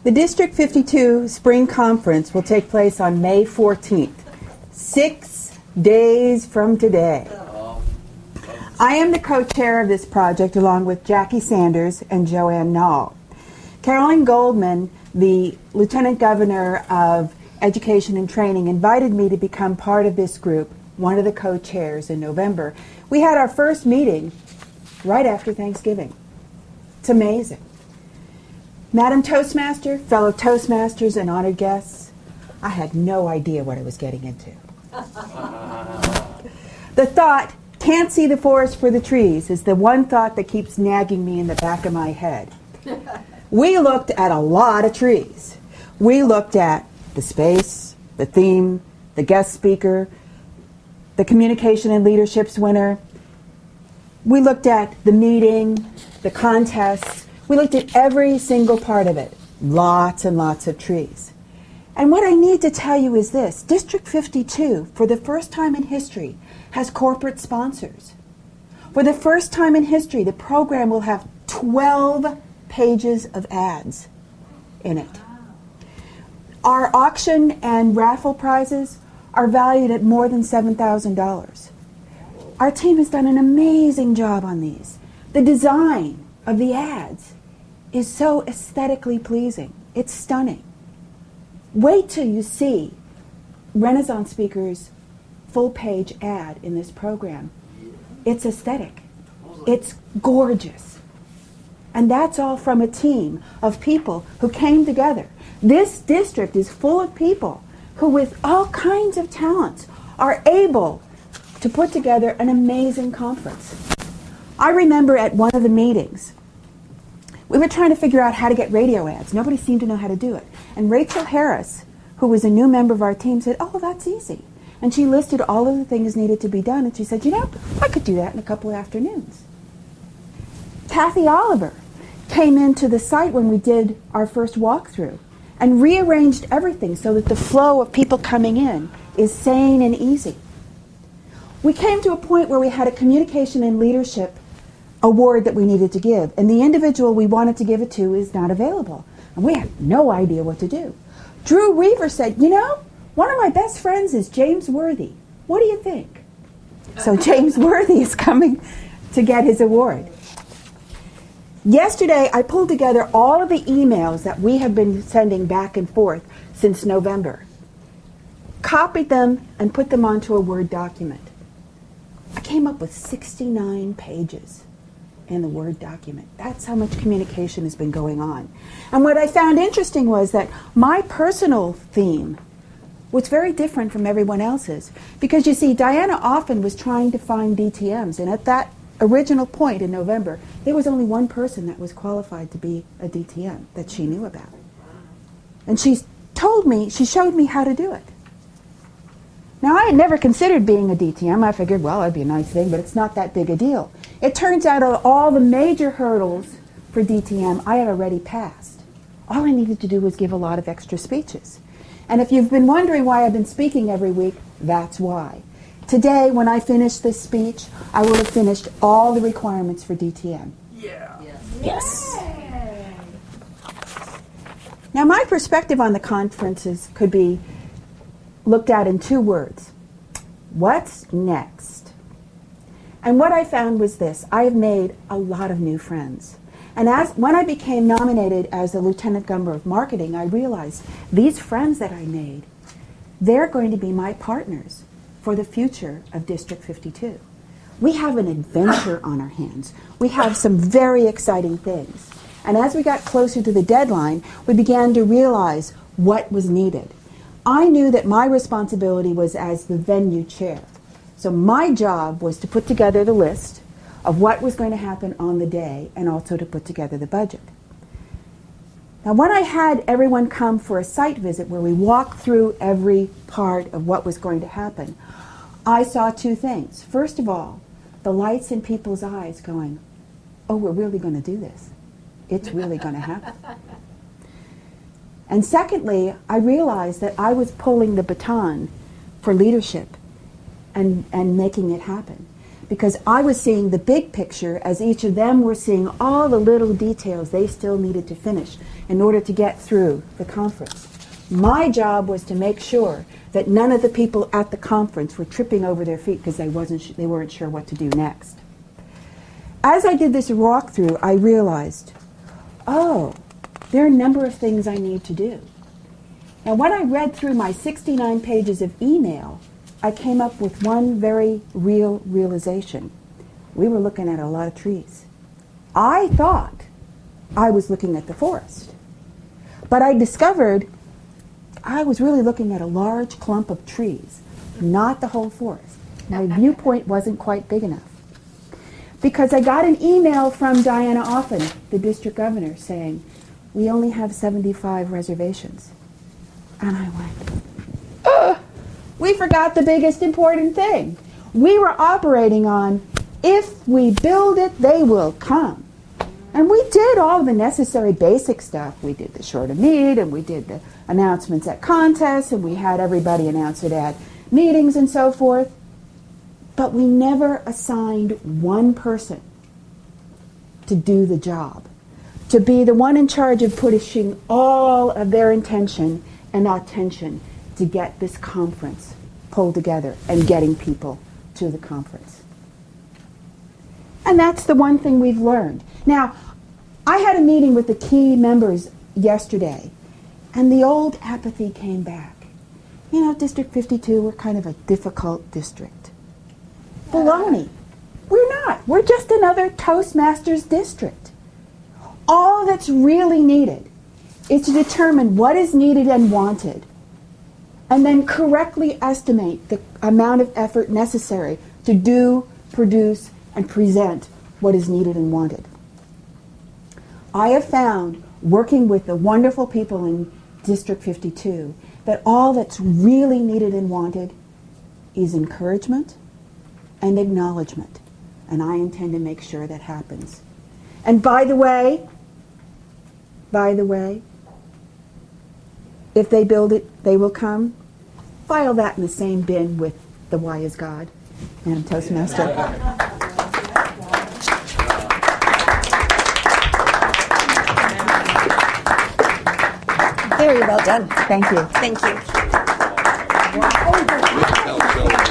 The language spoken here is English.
The District 52 Spring Conference will take place on May 14th, 6 days from today. I am the co-chair of this project along with Jackie Sanders and Joanne Nall. Carolyn Goldman, the Lieutenant Governor of Education and Training, invited me to become part of this group, one of the co-chairs, in November. We had our first meeting right after Thanksgiving. It's amazing. Madam Toastmaster, fellow Toastmasters, and honored guests, I had no idea what I was getting into. The thought, "Can't see the forest for the trees," is the one thought that keeps nagging me in the back of my head. We looked at a lot of trees. We looked at the space, the theme, the guest speaker, the communication and leadership's winner. We looked at the meeting, the contests. We looked at every single part of it. Lots and lots of trees. And what I need to tell you is this. District 52, for the first time in history, has corporate sponsors. For the first time in history, the program will have 12 pages of ads in it. Our auction and raffle prizes are valued at more than $7,000. Our team has done an amazing job on these. The design of the ads is so aesthetically pleasing. It's stunning. Wait till you see Renaissance Speakers' full-page ad in this program. It's aesthetic. It's gorgeous. And that's all from a team of people who came together. This district is full of people who, with all kinds of talents, are able to put together an amazing conference. I remember at one of the meetings, we were trying to figure out how to get radio ads. Nobody seemed to know how to do it. And Rachel Harris, who was a new member of our team, said, "Oh, that's easy." And she listed all of the things needed to be done. And she said, "You know, I could do that in a couple of afternoons." Kathy Oliver came into the site when we did our first walkthrough and rearranged everything so that the flow of people coming in is sane and easy. We came to a point where we had a communication and leadership award that we needed to give, and the individual we wanted to give it to is not available, and we had no idea what to do. Drew Reaver said, "You know, one of my best friends is James Worthy. What do you think?" So James Worthy is coming to get his award. Yesterday, I pulled together all of the emails that we have been sending back and forth since November, copied them, and put them onto a Word document. I came up with 69 pages in the Word document. That's how much communication has been going on. And what I found interesting was that my personal theme was very different from everyone else's. Because you see, Diana often was trying to find DTMs, and at that original point in November, there was only one person that was qualified to be a DTM that she knew about. And she showed me how to do it. Now, I had never considered being a DTM. I figured, well, that'd be a nice thing, but it's not that big a deal. It turns out all the major hurdles for DTM I had already passed. All I needed to do was give a lot of extra speeches. And if you've been wondering why I've been speaking every week, that's why. Today, when I finish this speech, I will have finished all the requirements for DTM. Yeah. Yes. Now, my perspective on the conferences could be looked at in two words. What's next? And what I found was this. I have made a lot of new friends. And when I became nominated as the Lieutenant Governor of Marketing, I realized these friends that I made, they're going to be my partners for the future of District 52. We have an adventure on our hands. We have some very exciting things. And as we got closer to the deadline, we began to realize what was needed. I knew that my responsibility was as the venue chair. So my job was to put together the list of what was going to happen on the day and also to put together the budget. Now, when I had everyone come for a site visit where we walked through every part of what was going to happen, I saw two things. First of all, the lights in people's eyes going, "Oh, we're really going to do this. It's really going to happen." And secondly, I realized that I was pulling the baton for leadership and making it happen. because I was seeing the big picture as each of them were seeing all the little details they still needed to finish in order to get through the conference. My job was to make sure that none of the people at the conference were tripping over their feet because they weren't sure what to do next. As I did this walkthrough, I realized, oh, there are a number of things I need to do. And when I read through my 69 pages of email, I came up with one very real realization. We were looking at a lot of trees. I thought I was looking at the forest. But I discovered I was really looking at a large clump of trees, not the whole forest. My viewpoint wasn't quite big enough. Because I got an email from Diana Offen, the district governor, saying, we only have 75 reservations. And I went, ugh! We forgot the biggest important thing. We were operating on, if we build it, they will come. And we did all the necessary basic stuff. We did the short of need, and we did the announcements at contests, and we had everybody announce it at meetings and so forth. But we never assigned one person to do the job, to be the one in charge of pushing all of their intention and attention to get this conference pulled together and getting people to the conference. And that's the one thing we've learned. Now, I had a meeting with the key members yesterday, and the old apathy came back. You know, District 52, we're kind of a difficult district. Baloney. We're not. We're just another Toastmasters district. All that's really needed is to determine what is needed and wanted, and then correctly estimate the amount of effort necessary to do, produce, and present what is needed and wanted. I have found, working with the wonderful people in District 52, that all that's really needed and wanted is encouragement and acknowledgement. And I intend to make sure that happens. And by the way, if they build it, they will come. File that in the same bin with the Why is God and Toastmaster. Very well done. Thank you. Thank you.